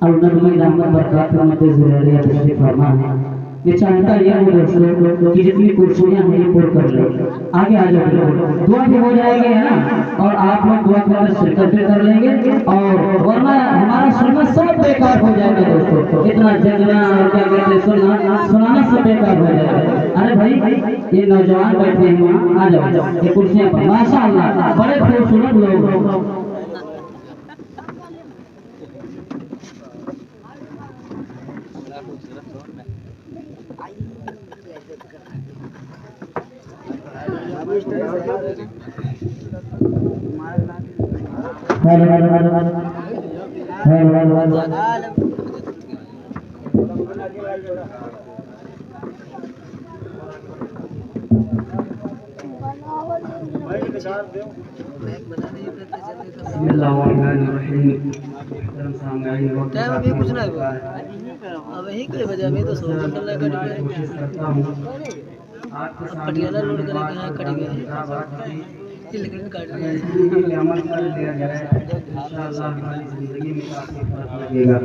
اور نبی رحمت برکات رحمت ضروریہ تشریف فرما ہے. یہ چاہتا ہے وہ دوستوں کہ جتنی کرسیاں ہیں یہ پر کر لیں. آگے آ جاؤ, دعا بھی ہو جائے گی ہے نا, اور آپ لوگ دعا کے اندر شرکت بھی کر لیں گے, اور ورنہ ہمارا سننا سب بیکار ہو جائے گا دوستوں. اتنا جگنا اور کیا کہتے ہیں سنانا سب بیکار ہو جائے گا. ارے بھائی یہ نوجوان بیٹھے ہیں وہاں, آ جاؤ یہ کرسیاں پر. ماشاء اللہ بڑے خوبصورت لوگ. بسم اللہ الرحمن الرحیم. کوشش کرتا ہوں آپ کے سامنے عمل کر لیا جائے, انشاءاللہ ہماری زندگی میں کافی فرق لگے گا.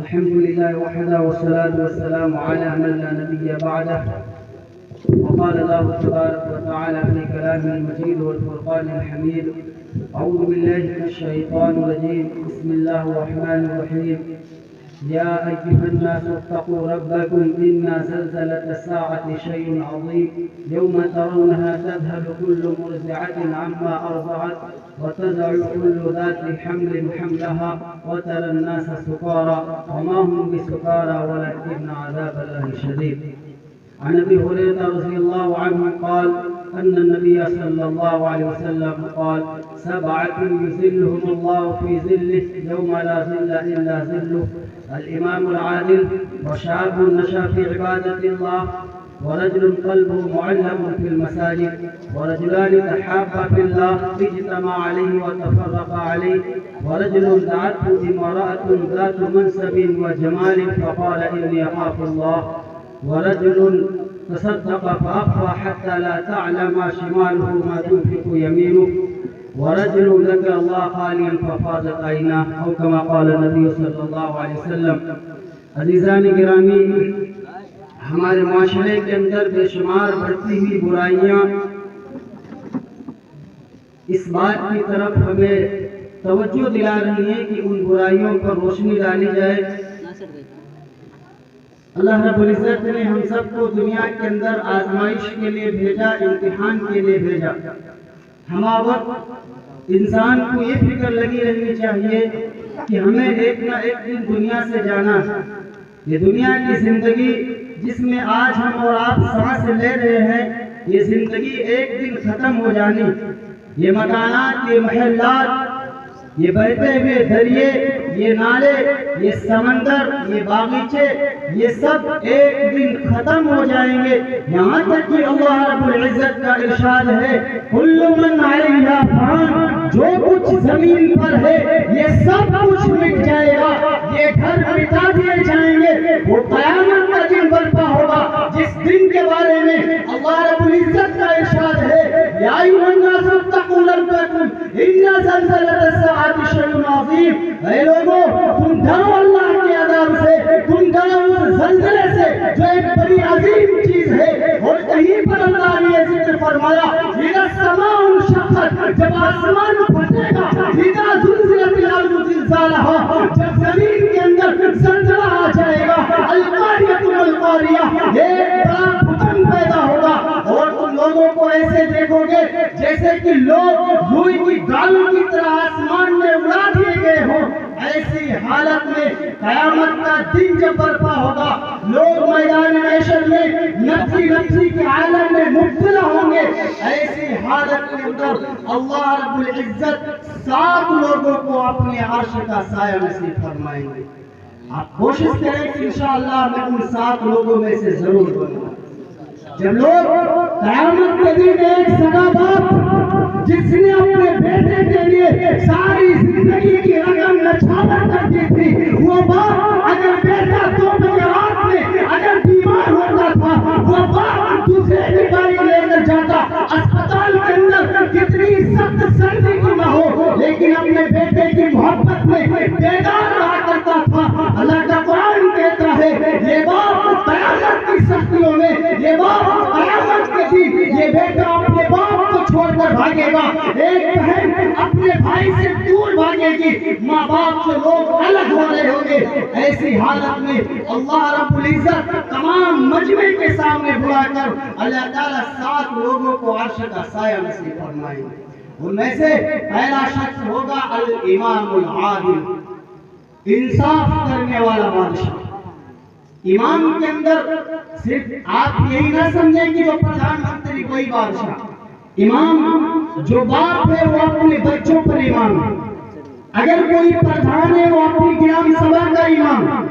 الحمدللہ وحدہ والصلاة والسلام علی من لا نبی بعدہ. وقال الله تبارك وتعالى في كلامه المجيد والفرقان الحميد: أعوذ بالله من الشيطان الرجيم. بسم الله الرحمن الرحيم. يا أيها الناس اتقوا ربكم إن زلزلة الساعة شيء عظيم يوم ترونها تذهل كل مرضعة عما أرضعت وتضع كل ذات حمل حملها وترى الناس سكارى وما هم بسكارى ولكن عذاب الله شديد. عن ابي هريره رضي الله عنه قال ان النبي صلى الله عليه وسلم قال: سبعه يظلهم الله في ظله يوم لا ظل الا ظله: الامام العادل وشاب نشا في عباده الله ورجل قلبه معلق في المساجد ورجلان تحابا في الله اجتمع عليه وتفرق عليه ورجل دعته امراه ذات منصب وجمال فقال اني اخاف الله ورجل تصدق فأخفى حتى لا تعلم شماله ما تنفق يمينه ورجل ذكر الله خاليا ففاضت عيناه أو كما قال النبي صلى الله عليه وسلم. عزیزان گرامی, ہمارے معاشرے کے اندر بے شمار بڑھتی ہوئی برائیاں اس بات کی طرف ہمیں توجہ دلا رہی ہیں کہ ان برائیوں پر روشنی ڈالی جائے. اللہ رب العزت نے ہم سب کو دنیا کے اندر آزمائش کے لیے بھیجا, امتحان کے لیے بھیجا. ہما وقت انسان کو یہ فکر لگی رہنی چاہیے کہ ہمیں ایک نہ ایک دن دنیا سے جانا ہے. یہ دنیا کی زندگی جس میں آج ہم اور آپ سانس لے رہے ہیں, یہ زندگی ایک دن ختم ہو جانی. یہ مکانات, یہ محلات, یہ بہتے ہوئے دریے, یہ نالے, یہ سمندر, یہ باغیچے, یہ سب ایک دن ختم ہو جائیں گے. یہاں تک کہ اللہ رب العزت کا ارشاد ہے: کل من علیہا فان, جو کچھ زمین پر ہے یہ سب کچھ مٹ جائے گا, یہ گھر مٹا دیے جائیں گے. وہ قیامت کا دن برپا ہوگا جس دن کے بارے میں اللہ رب العزت کا ارشاد ہے: یا ایھا الناس اتقوا ربکم ان زلزلۃ الساعۃ شیء عظیم. اے لوگوں, تم ڈرو اللہ کے عذاب سے, تم ڈرو اس زلزلے سے جو ایک بڑی عظیم چیز ہے. اور کہیں پر اللہ نے یہ ذکر فرمایا: اذا السماء انشقت, جب آسمان پھٹے گا. اذا زلزلت الارض زلزالها, جب زمین کے اندر زلزلہ آ جائے گا. القاریۃ والقاریہ, ایک بڑا بھوکمپ پیدا ہوگا اور تم لوگوں کو ایسے دیکھو گے جیسے کہ لوگ روئی کی گالوں کی طرح آسمان میں اڑا دیے گئے ہوں. ایسی حالت میں قیامت کا دن جب برپا ہوگا, لوگ میدان محشر میں نفسی نفسی کے عالم میں مبتلا ہوں گے. ایسی حالت کے اندر اللہ رب العزت 7 لوگوں کو اپنے عرش کا سایہ نصیب فرمائیں گے. آپ کوشش کریں کہ انشاءاللہ میں ان 7 لوگوں میں سے ضرور بنوں. جب لوگ قیامت کے دن ایک سگا باپ جس نے اپنے بیٹے کے لیے ساری زندگی کی رقم نچھاور کر دی تھی, وہ باپ اگر بیٹا 2 بجے رات میں اگر بیمار ہوتا تھا, وہ باپ دوسرے کی گاڑی لے کر جاتا. اسپتال کے اندر کتنی سخت سردی کی نہ ہو, لیکن اپنے بیٹے بیٹے کی محبت میں بیدار رہا کرتا تھا۔ اللہ کا قرآن کہتا ہے یہ باپ قیامت کی سختیوں میں، یہ باپ قیامت کے دن یہ بیٹا اپنے باپ کو چھوڑ کر بھاگے گا، ایک بہن اپنے بھائی سے دور بھاگے گی، ماں باپ سے لوگ الگ ہو رہے ہوں گے۔ ایسی حالت میں اللہ رب العزت تمام مجمع کے سامنے بلا کر اللہ تعالیٰ 7 لوگوں کو عرش کا سایہ نصیب فرمائیں گے۔ ان میں سے پہلا شخص ہوگا الامام العادل، انصاف کرنے والا بادشاہ۔ امام کے اندر صرف آپ یہی نہ سمجھیں کہ جو پردھان منتری کوئی بادشاہ، امام جو باپ ہے وہ اپنے بچوں پر امام ہے۔ اگر کوئی پردھان ہے وہ اپنی گرام سبھا کا امام ہے۔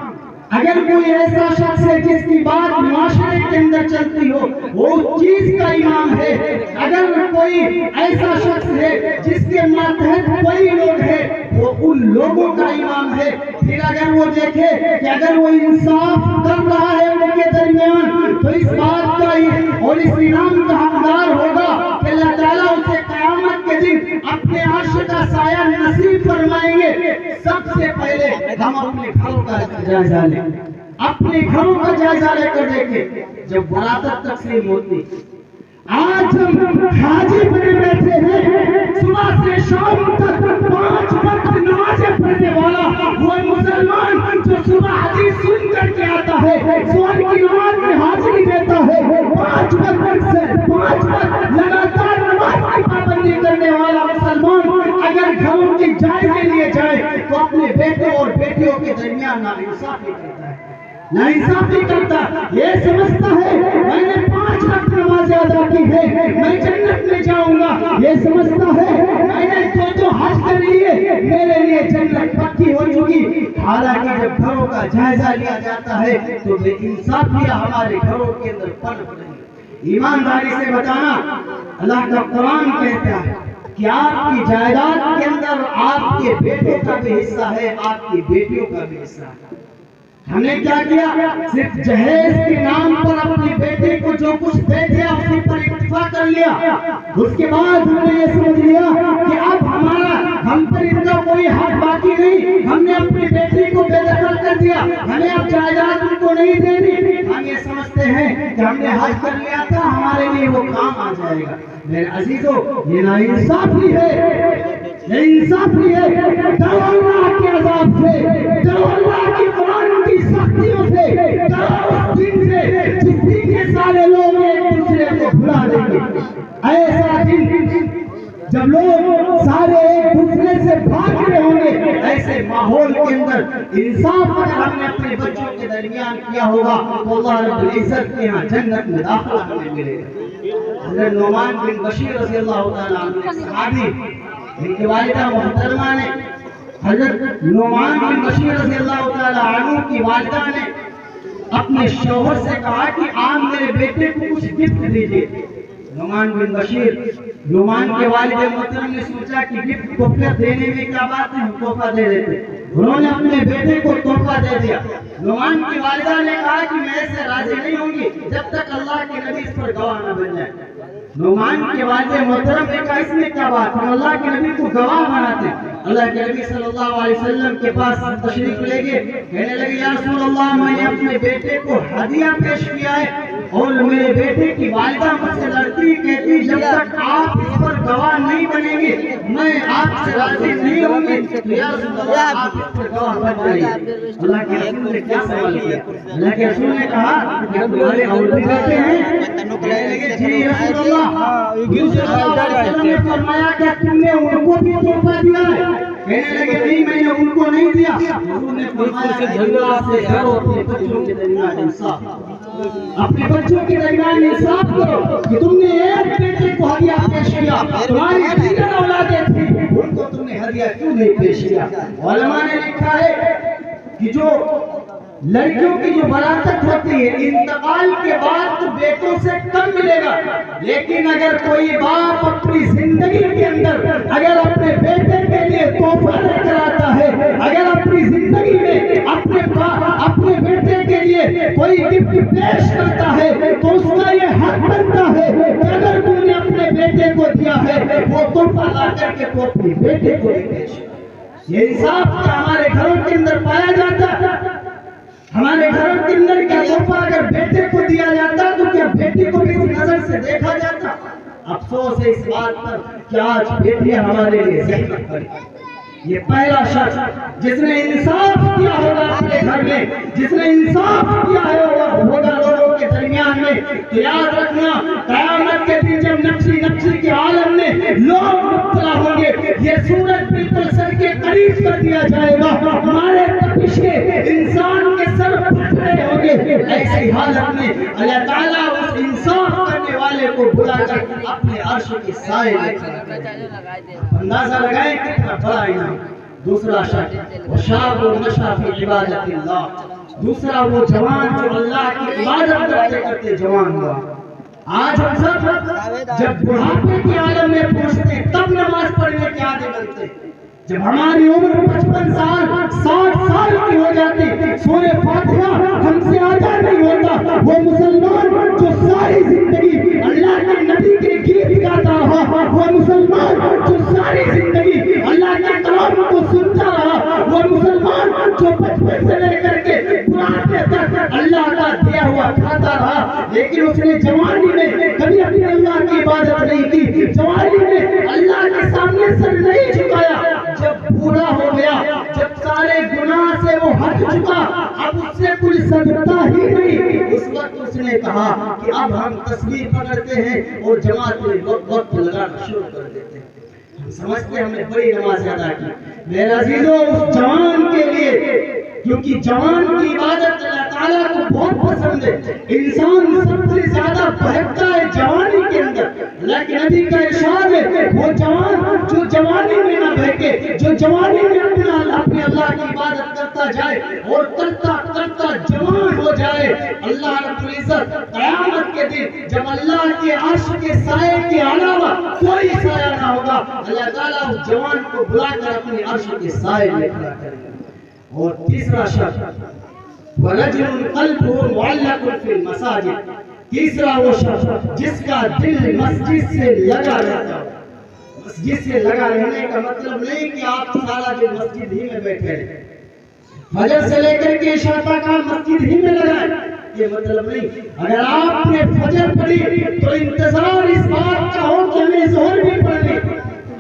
اگر کوئی ایسا شخص ہے جس کی بات معاشرے کے اندر چلتی ہو وہ اس چیز کا امام ہے۔ اگر کوئی ایسا شخص ہے جس کے ماتحت کوئی لوگ ہے وہ ان لوگوں کا امام ہے۔ پھر اگر وہ دیکھے کہ اگر وہ انصاف کر رہا ہے ان کے درمیان تو اس بات کا اور اس انعام کا حقدار ہوگا کہ اللہ تعالیٰ اسے قیامت کے دن اپنے عرش کا سایہ نصیب فرمائیں گے۔ سب سے پہلے ہم اپنے گھروں کا جائزہ لیں، اپنے گھروں کا جائزہ لے کر دیکھیں۔ جب ولادت تقسیم ہوتی، آج ہم حاجی بنے بیٹھے ہیں، صبح سے شام تک 5 وقت نمازیں پڑھنے والا وہ مسلمان جو صبح حدیث سن کر کے آتا ہے، صبح کی نماز میں حاضری دیتا ہے، 5 وقت سے 5 وقت لگاتار نماز کی پابندی کرنے والا مسلمان اگر گھروں کی جائزے لیے جائے تو اپنے بیٹے اور بیٹیوں کے درمیان ناانصافی کرتا ہے، ناانصافی کرتا، یہ سمجھتا ہے میں نے 5 وقت نماز ادا کی ہے میں جنت میں جاؤں گا، یہ سمجھتا ہے میں نے جو حج کر لیے میرے لیے جنت پکی ہو چکی۔ حالانکہ جب گھروں کا جائزہ لیا جاتا ہے تو بے انصافیاں ہمارے گھروں کے اندر پنپ رہی ہیں۔ ایمانداری سے بتانا، اللہ کا قرآن کہتا ہے کہ آپ کی جائیداد کے اندر آپ کے بیٹوں کا بھی حصہ ہے، آپ کی بیٹیوں کا بھی حصہ ہے۔ ہم نے کیا کیا؟ صرف جہیز کے نام پر اپنی بیٹی کو جو کچھ دے دیا اسی پر اکتفا کر لیا۔ اس کے بعد ہم نے یہ سمجھ لیا کہ اب ہم پر ان کا کوئی حق باقی نہیں، ہم نے اپنی بیٹی کو بے دخل کر دیا، ہمیں اب جائیداد ان کو نہیں دینی۔ ہم یہ سمجھتے ہیں کہ ہم نے حج کر لیا تھا ہمارے لیے وہ کام آ جائے گا۔ میرے عزیزو، یہ ناانصافی ہے، یہ انصافی ہے۔ ڈرو اللہ کے عذاب سے، ڈرو اللہ کی قرآن کی سختیوں سے، ڈرو اس دن سے جس دن کے سارے لوگ ایک دوسرے کو بھلا دیں گے۔ ایسا دن جب لوگ سارے ایک دوسرے سے بھاگ رہے ہوں گے، ایسے ماحول کے اندر انصاف اگر ہم نے اپنے بچوں کے درمیان کیا ہوگا تو اللہ رب العزت کے ہاں جنت میں داخلہ ہمیں ملے گا۔ حضرت نعمان بن بشیر رضی اللہ تعالیٰ عنہ صحابی، ان کی والدہ محترمہ نے، حضرت نعمان بن بشیر رضی اللہ تعالیٰ عنہ کی والدہ نے اپنے شوہر سے کہا کہ آپ میرے بیٹے کو کچھ گفٹ دیجئے۔ نعمان بن بشیر، نعمان کے والد محترم نے سوچا کہ گفٹ تحفہ دینے میں کیا بات ہے، ہم تحفہ دے دیتے۔ انہوں نے اپنے بیٹے کو تحفہ دے دیا۔ نعمان کی والدہ نے کہا کہ میں اسے راضی نہیں ہوں گی جب تک اللہ کے نبی اس پر گواہ نہ بن جائے۔ نعمان کے والد محترم نے کہا اس میں کیا بات، ہم اللہ کے نبی کو گواہ بناتے ہیں۔ اللہ کے نبی صلی اللہ علیہ وسلم کے پاس تشریف لے گئے، کہنے لگے یا رسول اللہ میں نے اپنے بیٹے کو ہدیہ پیش کیا ہے اور میرے بیٹے کی والدہ مجھ سے لڑتی کہتی جب تک آپ اس پر گواہ نہیں بنیں گے میں آپ سے راضی نہیں ہوں گی۔ یا رسول اللہ آپ اس پر گواہ بن جائیے۔ اللہ کے رسول نے کیا سوال کیا؟ اللہ کے رسول نے کہا کہ تمہارے اور بھی بیٹے ہیں؟ کہنے لگے جی رسول اللہ۔ صلی اللہ علیہ وسلم نے فرمایا کہ تم نے ان کو بھی تحفہ دیا ہے؟ کہنے لگے نہیں میں نے ان کو نہیں دیا۔ حضور نے فرمایا کہ اللہ سے ڈرو، اپنے بچوں کے درمیان انصاف، اپنے بچوں کے درمیان انصاف کرو کہ تم نے ایک بیٹے کو ہدیہ پیش کیا، تمہاری دیگر اولادیں تھیں ان کو تم نے ہدیہ کیوں نہیں پیش کیا؟ علماء نے لکھا ہے کہ جو لڑکیوں کی جو وراثت ہوتی ہے انتقال کے بعد تو بیٹوں سے کم ملے گا، لیکن اگر کوئی باپ اپنی زندگی کے اندر اگر اپنے بیٹے کے لیے تحفہ لے کر آتا ہے، اگر اپنی زندگی میں اپنے بیٹے کے لیے کوئی گفٹ پیش کرتا ہے تو اس کا یہ حق بنتا ہے کہ اگر تم نے اپنے بیٹے کو دیا ہے وہ تحفہ لا کر کے تو اپنے بیٹے کو بھی پیش یہ انصاف کیا ہمارے گھروں کے اندر پایا جاتا؟ ہمارے گھروں کے اندر کیا تحفہ اگر بیٹے کو دیا جاتا تو کیا بیٹی کو بھی اس نظر سے دیکھا جاتا؟ افسوس ہے اس بات پر کہ آج بیٹیاں ہمارے لیے زحمت پڑی۔ یہ پہلا شخص جس نے انصاف کیا ہوگا اپنے گھر میں، جس نے انصاف کیا ہوگا لوگوں کے درمیان میں، تو یاد رکھنا قیامت کے دن جب نفسی کے عالم میں لوگ مبتلا ہوں گے، یہ سورج بالکل سر کے قریب کر دیا جائے گا، ہمارے تپش کے انسان کے سر پھٹ رہے ہوں گے۔ ایسی حالت میں اللہ تعالیٰ اس انصاف کرنے والے کو بلا کر اپنے عرش کے سائے میں کھڑا کرے گا۔ اندازہ لگائیں کتنا بڑا انعام۔ دوسرا شخص وشاب نشا فی عبادت اللہ، دوسرا وہ جوان جو اللہ کی عبادت کرتے کرتے جوان ہوا۔ آج ہم سب جب بڑھاپے کے عالم میں پہنچتے تب نماز پڑھنے کے عادی بنتے، جب ہماری عمر 55 سال 60 سال کی ہو جاتی سورہ فاتحہ ہم سے آدھا نہیں ہوتا، وہ مسلمان جو ساری زندگی اللہ کے نبی کے گیت گاتا رہا، وہ مسلمان جو ساری زندگی اللہ کے کلام کو سنتا رہا، وہ مسلمان جو بچپن سے لے کر کے بڑھاپے تک اللہ کا دیا ہوا کھاتا رہا، لیکن اس نے جوانی میں کبھی اپنے اللہ کی عبادت نہیں کی، جوانی میں اللہ کے سامنے سر نہیں جھکایا۔ جب بوڑھا ہو گیا، جب سارے گناہ سے وہ ہٹ چکا، اب اس سے کوئی سجدہ ہی نہیں، اس وقت اس نے کہا کہ اب ہم تسبیح پکڑتے ہیں اور جماعت میں وقت لگانا شروع کر دیتے ہیں۔ ہم سمجھتے ہم نے بڑی نماز ادا کی۔ میرے عزیزوں، اس جوان کے لیے، کیونکہ جوان کی عبادت اللہ تعالیٰ کو بہت پسند ہے، انسان سب سے زیادہ بہکتا ہے جوانی کے اندر، لیکن نبی کا ارشاد ہے وہ جوان جو جوانی میں نہ بہکے، جو جوانی میں اپنے اللہ کی عبادت کرتا جائے اور کرتا کرتا جوان ہو جائے، اللہ رب العزت قیامت کے دن جب اللہ کے عرش کے سائے کے علاوہ کوئی سایہ نہ ہوگا، اللہ تعالیٰ اس جوان کو بلا کر اپنے عرش کے سائے میں کھڑا کرے گا۔ اور تیسرا شخص وَرَجُلٌ قَلْبُهُ مُعَلَّقٌ فِي الْمَسَاجِدِ، تیسرا وہ شخص جس کا دل مسجد سے لگا رہتا۔ مسجد سے لگا رہنے کا مطلب نہیں کہ آپ سارا دن مسجد ہی میں بیٹھے ہیں، فجر سے لے کر کے عشاء تک آپ مسجد ہی میں لگائیں، یہ مطلب نہیں۔ اگر آپ نے فجر پڑھی تو انتظار اس بات کا ہو کہ ہمیں ظہر بھی پڑھنی،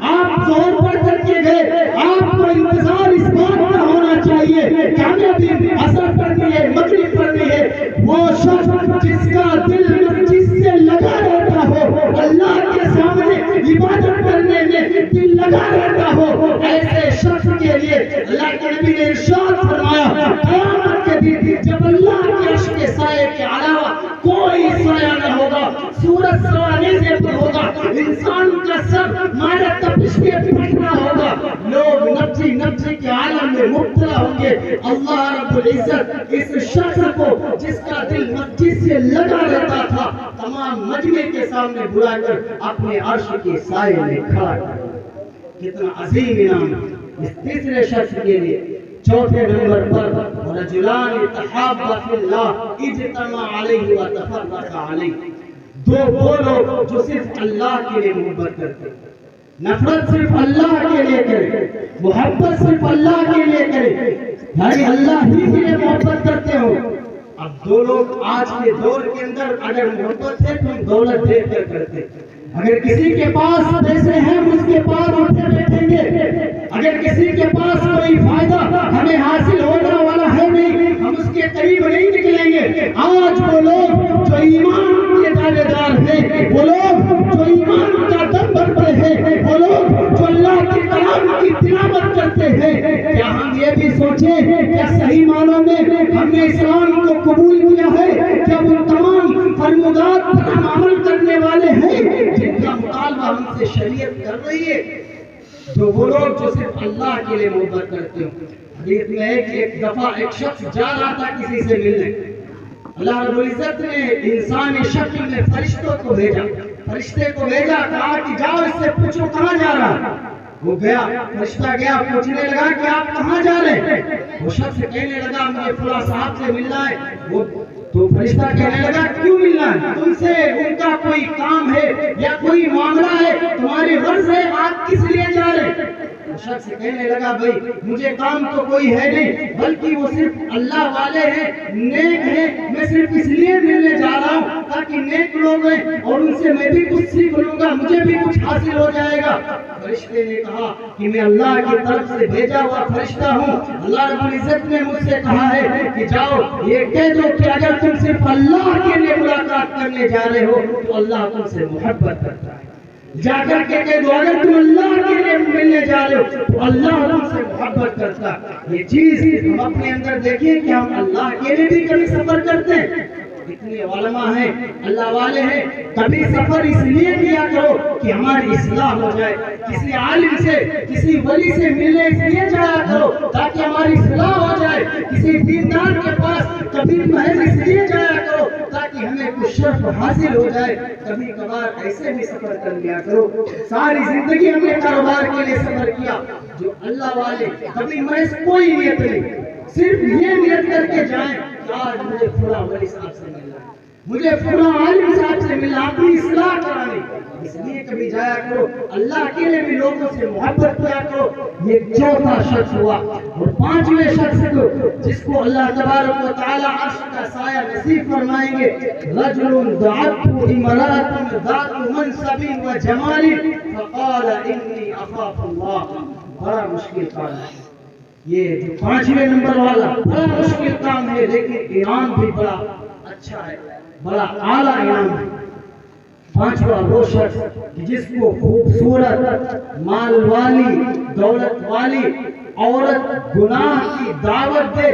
آپ ظہر پڑھ کر کے گئے، آپ کو انتظار اس بات کا ہونا چاہیے کہ ہمیں بھی عصر پڑھنی ہے، مغرب پڑھنی ہے۔ وہ شخص جس کا دل مسجد سے لگا رہتا ہو، اللہ کے سامنے عبادت کرنے میں دل لگا رہتا ہو، ایسے شخص کے لیے اللہ کے نبی نے ارشاد فرمایا قیامت کے دن جب اللہ کے عرش کے سائے کے علاوہ کوئی سایہ نہ ہوگا، سورج سوانے پر ہوگا، انسان کا سر مارے تپش کے پھٹنا ہوگا، لوگ نفسی کے عالم میں مبتلا ہوں گے۔ اللہ رب العزت اس شخص کو جس کا دل مسجد سے لگا رہتا تھا تمام مجمع کے سامنے بلا کر اپنے عرش کے سائے میں کھڑا کرے گا۔ کتنا عظیم انعام اس تیسرے شخص کے لیے۔ چوتھے نمبر پر رجلان تحابا فی اللہ اجتمع علیہ وتفرق علیہ، وہ لوگ جو صرف اللہ کے لیے محبت کرتے، نفرت صرف اللہ کے لیے کرے، محبت صرف اللہ کے لیے کرے، بھائی اللہ ہی کے لیے محبت کرتے ہو۔ اب دو لوگ آج کے دور کے اندر اگر محبت ہے تو دولت دیکھ کر کرتے، اگر کسی کے پاس پیسے ہیں اس کے پاس اٹھے بیٹھیں گے، اگر کسی کے پاس کوئی فائدہ ہمیں حاصل ہونے والا ہے نہیں ہم اس کے قریب نہیں نکلیں گے۔ آج وہ لوگ جو ایمان کے دعوے دار ہیں، وہ لوگ جو ایمان کا دم بھرتے ہیں، وہ لوگ جو اللہ کے کلام کی تلاوت کرتے ہیں، کیا ہم یہ بھی سوچیں کیا صحیح معنوں میں ہم نے اسلام کو قبول کیا ہے؟ کیا وہ تمام فرمودات پر ہم عمل کرنے والے ہیں جن کا مطالبہ ہم سے شریعت کر رہی ہے؟ جو وہ لوگ جو صرف اللہ کے لیے محبت کرتے ہو۔ حدیث میں ہے کہ ایک دفعہ ایک شخص جا رہا تھا کسی سے ملنے، اللہ رب العزت نے انسانی شکل میں فرشتوں کو بھیجا، فرشتے کو بھیجا، کہا کہ جاؤ اس سے پوچھو کہاں جا رہا۔ وہ گیا، فرشتہ گیا، پوچھنے لگا کہ آپ کہاں جا رہے ہیں؟ وہ شخص کہنے لگا مجھے فلاں صاحب سے ملنا ہے۔ وہ تو فرشتہ کہنے لگا کیوں ملنا ہے؟ تم سے ان کا کوئی کام ہے یا کوئی معاملہ ہے؟ تمہاری غرض ہے، آپ کس لیے جا رہے ہیں؟ شخص کہنے لگا بھائی مجھے کام تو کوئی ہے نہیں، بلکہ وہ صرف اللہ والے ہیں، نیک ہیں، میں صرف اس لیے ملنے جا رہا ہوں تاکہ نیک لوگ ہیں اور ان سے میں بھی کچھ سیکھ لوں گا، مجھے بھی کچھ حاصل ہو جائے گا۔ فرشتے نے کہا کہ میں اللہ کی طرف سے بھیجا ہوا فرشتہ ہوں، اللہ رب العزت نے مجھ سے کہا ہے کہ جاؤ یہ کہہ دو کہ اگر تم صرف اللہ کے لیے ملاقات کرنے جا رہے ہو تو اللہ تم سے محبت کرتا ہے۔ جا کر کے کہہ دو اگر تم اللہ کے لیے ملنے جا رہے ہو تو اللہ تم سے محبت کرتا ہے۔ یہ چیز ہم اپنے اندر دیکھیں کہ ہم اللہ کے لیے بھی کبھی سفر کرتے ہیں۔ اتنے علماء ہیں، اللہ والے ہیں، کبھی سفر اس لیے کیا کرو کہ ہماری اصلاح ہو جائے، کسی عالم سے کسی ولی سے ملنے اس لیے جایا کرو تاکہ ہماری اصلاح ہو جائے، کسی دیندار کے پاس کبھی محض اس لیے جایا کرو تاکہ ہمیں کچھ شرف حاصل ہو جائے۔ کبھی کبھار ایسے بھی سفر کر لیا کرو۔ ساری زندگی ہم نے کاروبار کے لیے سفر کیا، جو اللہ والے کبھی محض کوئی نیت نہیں، صرف یہ نیت کر کے جائیں کہ آج مجھے فلاں ولی صاحب سے ملنا ہے، مجھے فلاں عالم صاحب سے ملنا، اپنی اصلاح کرانی، اس لیے کبھی جایا کرو۔ اللہ کے لیے بھی لوگوں سے محبت کیا کرو۔ یہ چوتھا شخص ہوا۔ اور پانچویں شخص کو جس کو اللہ تبارک و تعالی عرش کا سایہ نصیب فرمائیں گے، رجل دعته امرأة ذات منصب و جمال فقال انی اخاف اللہ۔ بڑا مشکل کام ہے یہ جو پانچویں نمبر والا، بڑا مشکل کام ہے، لیکن انعام بھی بڑا اچھا ہے، بڑا اعلیٰ انعام ہے۔ پانچواں وہ شخص جس کو خوبصورت، مال والی، دولت والی عورت گناہ کی دعوت دے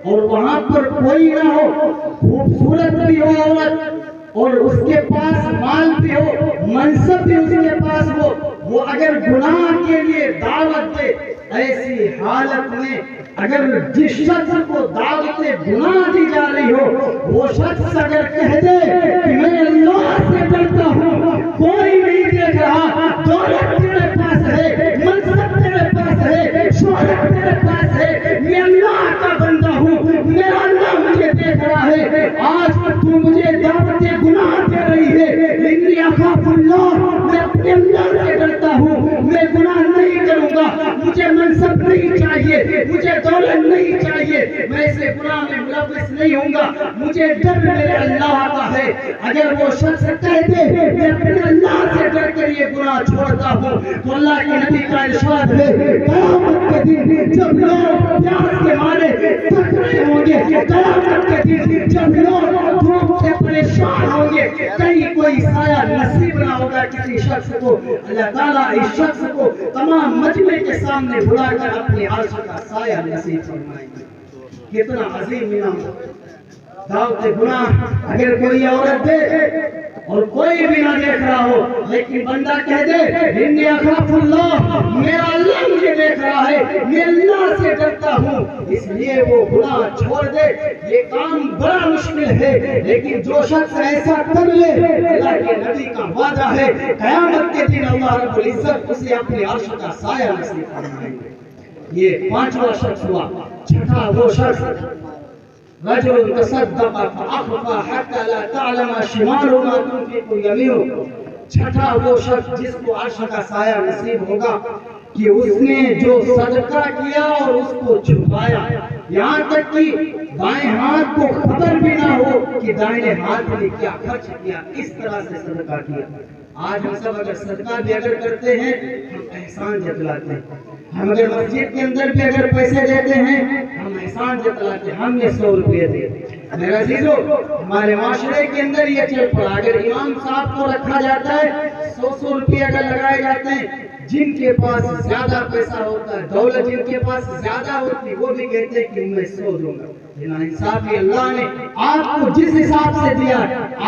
اور وہاں پر کوئی نہ ہو، خوبصورت بھی ہو عورت اور اس کے پاس مال بھی ہو، منصب بھی اس کے پاس ہو، وہ اگر گناہ کے لیے دعوت دے، ایسی حالت میں اگر جس شخص کو دعوت گناہ دی جا رہی ہو، وہ شخص اگر کہہ دے کہ میں اللہ سے ڈرتا ہوں، کوئی نہیں دیکھ رہا، دولت تیرے پاس ہے، منصب تیرے پاس ہے، شہرت تیرے پاس ہے، میں اللہ کا بندہ ہوں، میرا اللہ مجھے دیکھ رہا ہے، آج تو مجھے دعوت گناہ دے رہی ہے، انی اخاف اللہ، میں اپنے اللہ سے ڈرتا ہوں، میں گناہ نہیں کروں گا، مجھے منصب نہیں چاہیے، مجھے دولت نہیں چاہیے، میں اسے گناہ میں ملوث نہیں ہوں گا، مجھے ڈر میرے اللہ کا ہے۔ اگر وہ شخص کہہ دے میں اپنے اللہ سے ڈر کر یہ گناہ چھوڑتا ہوں، تو اللہ کے نبی کا ارشاد ہے قیامت کے دن جب لوگ پیاس کے مارے تڑپ رہے ہوں گے، قیامت کے دن جب لوگ دھوپ سے پریشان ہوں گے، کہیں کوئی سایہ نصیب نہ ہوگا کسی شخص کو، اللہ تعالیٰ اس شخص کو تمام مجمع کے سامنے بلا کر اپنے عرش کا سایہ نصیب فرمائیں گے۔ کتنا عظیم انعام۔ دعوت گناہ اگر کوئی عورت دے اور کوئی بھی نہ دیکھ رہا ہو، لیکن بندہ کہہ دے انی اخاف اللہ، میرا اللہ مجھے دیکھ رہا ہے، میں اللہ سے ڈرتا ہوں، اس لیے وہ گناہ چھوڑ دے، یہ کام بڑا مشکل ہے، لیکن جو شخص ایسا کر لے، اللہ کے نبی کا وعدہ ہے قیامت کے دن اللہ رب العزت اسے اپنے عرش کا سایہ نصیب فرمائیں گے۔ یہ پانچواں شخص ہوا۔ چھٹا وہ شخص رجل تصدق فأخفى حتى لا تعلم شماله ما تنفق يمينه۔ چھٹا وہ شخص جس کو عرش کا سایہ نصیب ہوگا کہ اس نے جو صدقہ کیا اور اس کو چھپایا، یہاں تک کہ بائیں ہاتھ کو خبر بھی نہ ہو کہ دائیں ہاتھ نے کیا خرچ کیا، اس طرح سے صدقہ کیا۔ آج ہم سب اگر صدقہ بھی اگر کرتے ہیں، ہم احسان جتلاتے ہیں، ہم اگر مسجد کے اندر بھی اگر پیسے دیتے ہیں، ہم احسان جتلاتے ہیں، ہم نے 100 روپے دیے۔ میرے عزیزو، ہمارے معاشرے کے اندر یہ چل پڑا، اگر امام صاحب کو رکھا جاتا ہے، 100 روپے اگر لگائے جاتے ہیں، جن کے پاس زیادہ پیسہ ہوتا ہے، دولت جن کے پاس زیادہ ہوتی ہے، وہ بھی کہتے ہیں کہ میں 100 دوں گا۔ انصافی اللہ نے آپ کو جس حساب سے دیا،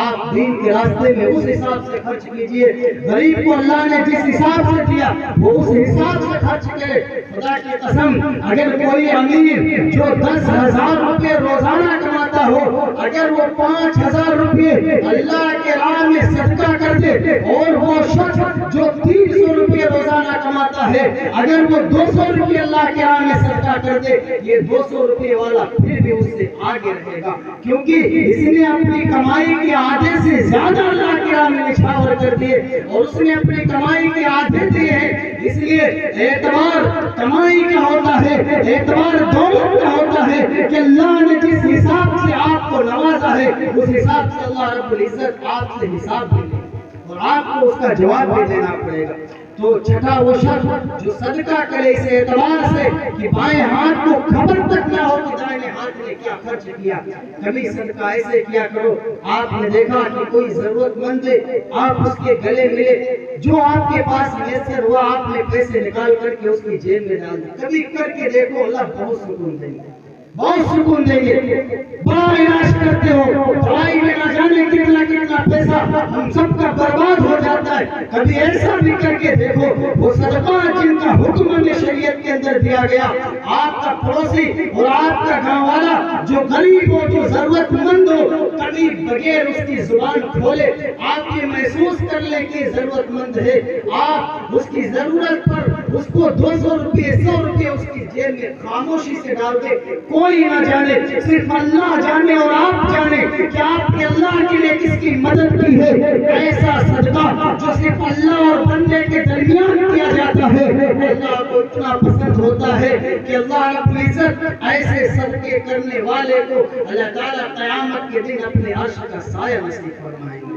آپ دین کے راستے میں اس حساب سے خرچ کیجئے۔ غریب کو اللہ نے جس حساب سے دیا وہ اس حساب سے خرچ کرے۔ خدا کی قسم، اگر کوئی امیر جو 10,000 روپے روزانہ کماتا ہو، اگر وہ 5,000 روپے اللہ کے راہ میں صدقہ کر دے، اور وہ شخص جو 300 روپے روزانہ کماتا ہے، اگر وہ 200 روپے اللہ کے راہ میں صدقہ کر دے، یہ 200 روپے والا پھر بھی اس سے آگے رہے گا، کیونکہ اس نے اپنی کمائی کے آدھے سے زیادہ اللہ کی راہ میں نچھاور کر دیے، اور اس نے اپنی کمائی کے آدھے دیے ہیں۔ اس لیے اعتبار کمائی کا ہوتا ہے، اعتبار دولت کا ہوتا ہے کہ اللہ نے جس حساب سے آپ کو نوازا ہے اس حساب سے اللہ رب العزت آپ سے حساب بھی لے اور آپ کو اس کا جواب بھی دینا پڑے گا۔ تو چھٹا وہ شخص جو صدقہ کرے اس اعتبار سے کہ بائیں ہاتھ کو خبر تک نہ ہو کہ دائیں ہاتھ نے کیا خرچ کیا۔ کبھی صدقہ ایسے کیا کرو، آپ نے دیکھا کہ کوئی ضرورت مند ہے، آپ اس کے گلے ملے، جو آپ کے پاس میسر ہوا آپ نے پیسے نکال کر کے اس کی جیب میں ڈال دی، کبھی کر کے دیکھو، اللہ بہت سکون دیں گے، بہت سکون دیں گے۔ بڑا علاج کرتے ہو، دوائی میں نہ جانے کتنا پیسہ ہم سب کا برباد ہو جاتا ہے، کبھی ایسا بھی کر کے دیکھو، وہ صدقہ جن کا حکم نے شریعت کے اندر دیا گیا، آپ کا پڑوسی اور آپ کا گاؤں والا جو غریب ہو، جو ضرورت مند ہو، کبھی بغیر اس کی زبان کھولے آپ یہ محسوس کر لیں کہ ضرورت مند ہے، آپ اس کی ضرورت پر اس کو 200 روپے 100 روپے اس کی جیب میں خاموشی سے ڈال دے، کوئی نہ جانے، صرف اللہ جانے اور آپ جانے کہ آپ نے اللہ کے لیے کس کی مدد کی ہے۔ ایسا صدقہ جو صرف اللہ اور بندے کے درمیان کیا جاتا ہے، اللہ کو اتنا پسند ہوتا ہے کہ اللہ رب العزت ایسے صدقے کرنے والے کو اللہ تعالیٰ قیامت کے دن اپنے عرش کا سایہ نصیب فرمائیں گے۔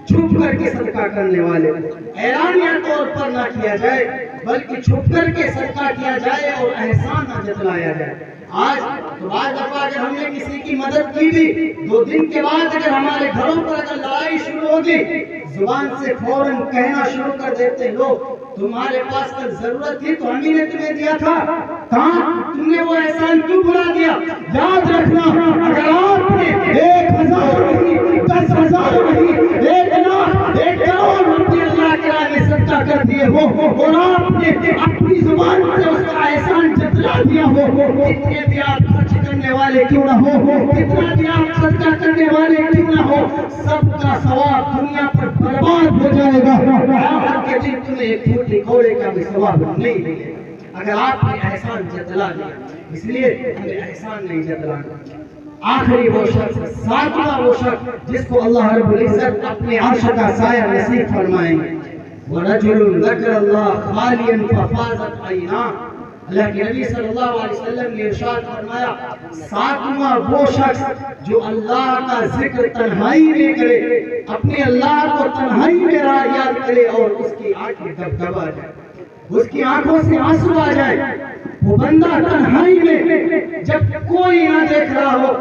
چھپ کر کے صدقہ کرنے والے اعلانیہ طور پر نہ کیا جائے بلکہ چھپ کر کے صدقہ کیا جائے اور احسان نہ جتلایا جائے۔ آج تو بعض دفعہ اگر ہم نے کسی کی مدد کی بھی، 2 دن کے بعد اگر ہمارے گھروں پر اگر لڑائی شروع ہوگی، زبان سے فوراً کہنا شروع کر دیتے لوگ، تمہارے پاس کل ضرورت تھی تو ہم ہی نے تمہیں دیا تھا، کہاں تم نے وہ احسان کیوں بھلا دیا؟ یاد رکھنا، اگر آپ نے 1000 نہیں، 10,000 نہیں، 1 لاکھ 1 کروڑ روپے اللہ کے راہ میں صدقہ کر دیے ہو اور آپ نے اپنی زبان سے اس کا احسان جتلا دیا ہو، کتنے بھی آپ خرچ کرنے والے کیوں نہ ہو، کتنا بھی آپ صدقہ کرنے والے کیوں نہ ہو، سب کا ثواب دنیا پر برباد ہو جائے گا، قیامت کے دن تمہیں ایک پھوٹی کوڑے کا بھی ثواب نہیں ملے گا اگر آپ نے احسان جتلا دیا۔ اس لیے ہمیں احسان نہیں جتلانا۔ آخری وہ شخص، 7واں وہ شخص جس کو اللہ رب العزت اپنے عرش کا سایہ نصیب فرمائیں گے، وَرَجُلٌ ذَكَرَ اللَّهَ خَالِيًا فَفَاضَتْ عَيْنَاهُ۔ اللہ کے نبی صلی اللہ علیہ وسلم نے ارشاد فرمایا، 7واں وہ شخص جو اللہ کا ذکر تنہائی میں کرے، اپنے اللہ کو تنہائی میں یاد کرے اور اس کی آنکھیں دبدبا جائے، اس کی آنکھوں سے آنسو آ جائے، وہ بندہ تنہائی میں جب کوئی نہ دیکھ رہا ہو۔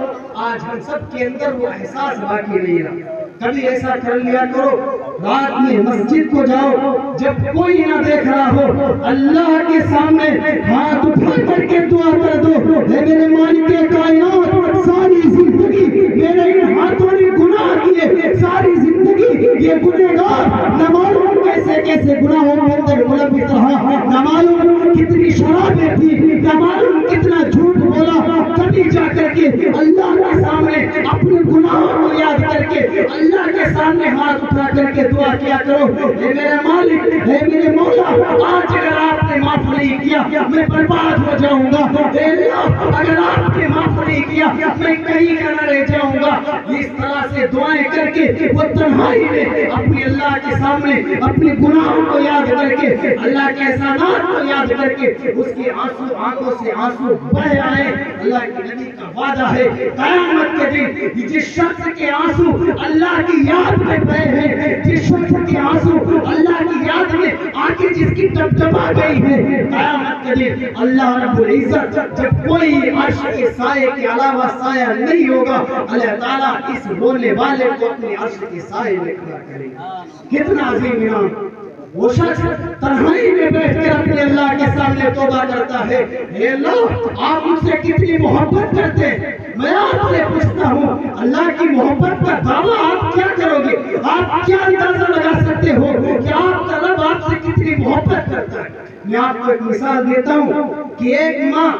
آج ہم سب کے اندر وہ احساس باقی نہیں رہا۔ کبھی ایسا کر لیا کرو، رات میں مسجد کو جاؤ، جب کوئی نہ دیکھ رہا ہو، اللہ کے سامنے ہاتھ اٹھا کر کے دعا کر دو، اے میرے مالک کائنات، ساری زندگی میرے ان ہاتھوں نے گناہ کیے، ساری زندگی یہ گنہگار نہ معلوم کیسے کیسے گناہوں کے اندر ملوث رہا، نہ معلوم کتنی شرابیں تھی، نہ معلوم کتنا جھوٹ بولا، کبھی جا کر کے اللہ کے سامنے اپنے گناہوں کو یاد کر کے اللہ کے سامنے ہاتھ اٹھا کر کے دعا کیا کرو، اے میرے مالک، اے میرے مولا، آج اگر آپ نے معاف نہیں کیا میں برباد ہو جاؤں گا، اے اللہ اگر آپ نے معاف نہیں کیا میں کہیں کا نہ رہ جاؤں گا۔ اس طرح سے دعائیں کر کے وہ تنہائی میں اپنے اللہ کے سامنے اپنے گناہوں کو یاد کر کے، اللہ کے احسانات کو یاد کر کے اس کی آنکھوں سے آنسو بہہ آئے۔ اللہ کے نبی کا وعدہ ہے قیامت کے دن جس شخص کے آنسو اللہ کی یاد میں بہے ہیں، جس شخص کے آنسو اللہ کی یاد میں آنکھیں جس کی دبدبا گئی ہے، قیامت کے دن اللہ رب العزت جب کوئی عرش کے سائے کے علاوہ سایہ نہیں ہوگا، اللہ تعالیٰ اس رونے والے کو اپنے عرش کے سائے میں کھڑا کرے گا۔ کتنا عظیم انعام! وہ شخص تنہائی میں بیٹھ کر اپنے اللہ کے سامنے توبہ کرتا ہے، اے اللہ آپ مجھ سے کتنی محبت کرتے ہیں، میں آپ سے پوچھتا ہوں اللہ کی محبت کا دعویٰ آپ کیا کرو گے؟ آپ کیا اندازہ لگا سکتے ہو کہ آپ کا رب آپ سے کتنی محبت کرتا ہے؟ میں آپ کو ایک مثال دیتا ہوں کہ ایک ماں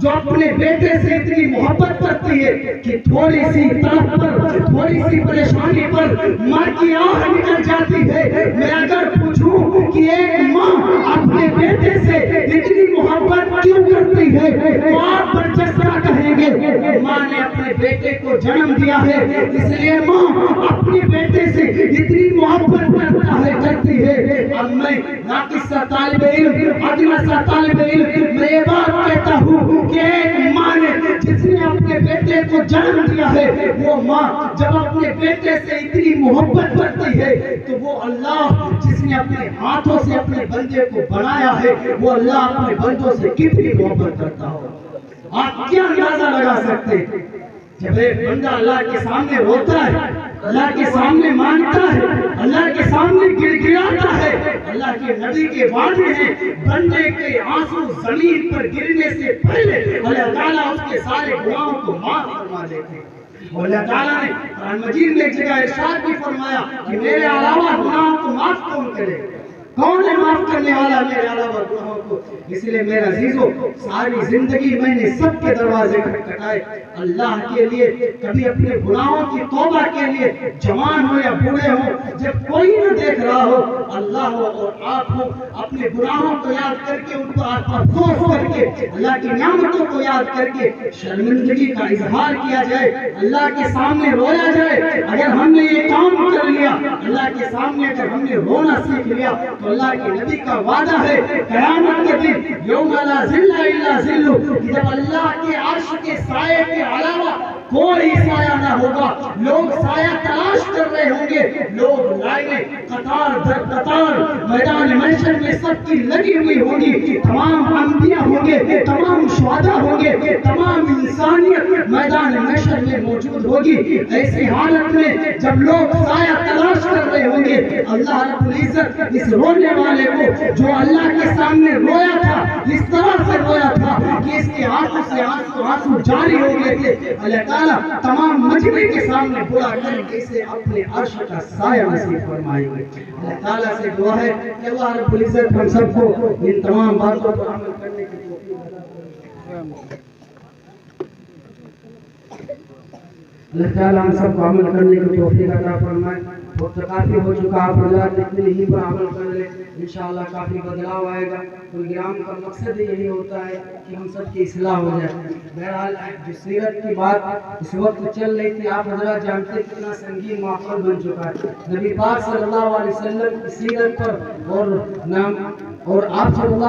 جو اپنے بیٹے سے اتنی محبت کرتی ہے کہ تھوڑی سی طرف پر، تھوڑی سی پریشانی پر ماں کی آہ نکل جاتی ہے۔ میں اگر پوچھوں کہ ایک ماں اپنے بیٹے سے اتنی محبت کیوں کرتی ہے تو آپ برجستہ کہیں گے ماں اپنے بیٹے کو جنم دیا ہے، اس لیے ماں اپنے بیٹے سے اتنی محبت کرتی ہے۔ اب میں ناقص سا طالب علم، ادنا سا طالب علم، میں یہ بات کہتا ہوں کہ ایک ماں نے جس نے اپنے بیٹے کو جنم دیا ہے، وہ ماں جب اپنے بیٹے سے اتنی محبت کرتی ہے تو وہ اللہ جس نے اپنے ہاتھوں سے اپنے بندے کو بنایا ہے، وہ اللہ اپنے بندوں سے کتنی محبت کرتا ہو۔ آپ کیا اندازہ لگا سکتے ہیں؟ جب ایک بندہ اللہ کے سامنے روتا ہے، اللہ کے سامنے مانگتا ہے، اللہ کے سامنے گر گراتا ہے، اللہ کے نبی کے وعدے ہیں بندے کے آنسو زمین پر گرنے سے پہلے اللہ تعالیٰ اس کے سارے گناہوں کو معاف فرما دیتے ہیں۔ اور اللہ تعالیٰ نے قرآن مجید میں ایک جگہ ارشاد بھی فرمایا کہ میرے علاوہ گناہوں کو معاف کون کرے؟ کون ہے معاف کرنے والا میرے علاوہ گناہوں کو؟ اس لیے میرے عزیزو، ساری زندگی میں نے سب کے دروازے کھٹکھٹائے اللہ کے لیے، کبھی اپنے گناہوں کی توبہ کے لیے، جوان ہو یا بوڑھے ہو، جب کوئی نہ دیکھ رہا ہو، اللہ ہو اور آپ ہو، اپنے گناہوں کو یاد کر کے، ان پر افسوس کر کے، اللہ کی نعمتوں کو یاد کر کے شرمندگی کا اظہار کیا جائے، اللہ کے سامنے رویا جائے۔ اگر ہم نے یہ کام کر لیا، اللہ کے سامنے اگر ہم نے رونا سیکھ لیا، تو اللہ کے نبی کا وعدہ ہے قیامت کے دن یوم لا ظل الا ظلہ، کہ جب اللہ کے عرش کے سائے کے علاوہ کوئی سایہ نہ ہوگا، لوگ سایہ تلاش کر رہے ہوں گے، لوگ لائنیں قطار در قطار میدان محشر میں سب کی لگی ہوئی ہوں گی، تمام انبیاء ہوں گے، تمام شہداء ہوں گے، تمام انسانیت میدان محشر میں موجود ہوگی۔ ایسی حالت میں جب لوگ سایہ تلاش کر رہے ہوں گے، اللہ رب العزت اس رونے والے کو جو اللہ کے سامنے رویا تھا، اس طرح سے رویا تھا کہ اس کے آنکھوں سے آنسو جاری ہو گئے تھے، اللہ تعالیٰ تمام مجمع کے سامنے بلا کر کے اسے اپنے عرش کا سایہ نصیب فرمائیں گے۔ اللہ تعالیٰ سے دعا ہے کہ اللہ رب العزت ہم سب کو ان تمام باتوں پر عمل کرنے کی توفیق عطا فرمائے۔ اللہ تعالیٰ ہم سب کو عمل کرنے کی توفیق عطا فرمائے۔ وقت کافی ہو چکا، آپ حضرات اتنے ہی پر عمل کر لیں، انشاءاللہ کافی بدلاؤ آئے گا۔ پروگرام کا مقصد یہی ہوتا ہے کہ ہم سب کی اصلاح ہو جائے۔ بہرحال جو سیرت کی بات اس وقت چل رہی تھی، آپ حضرات جانتے ہیں کتنا سنگین ماحول بن چکا ہے۔ نبی پاک صلی اللہ علیہ وسلم کی سیرت پر اور آپ صلی اللہ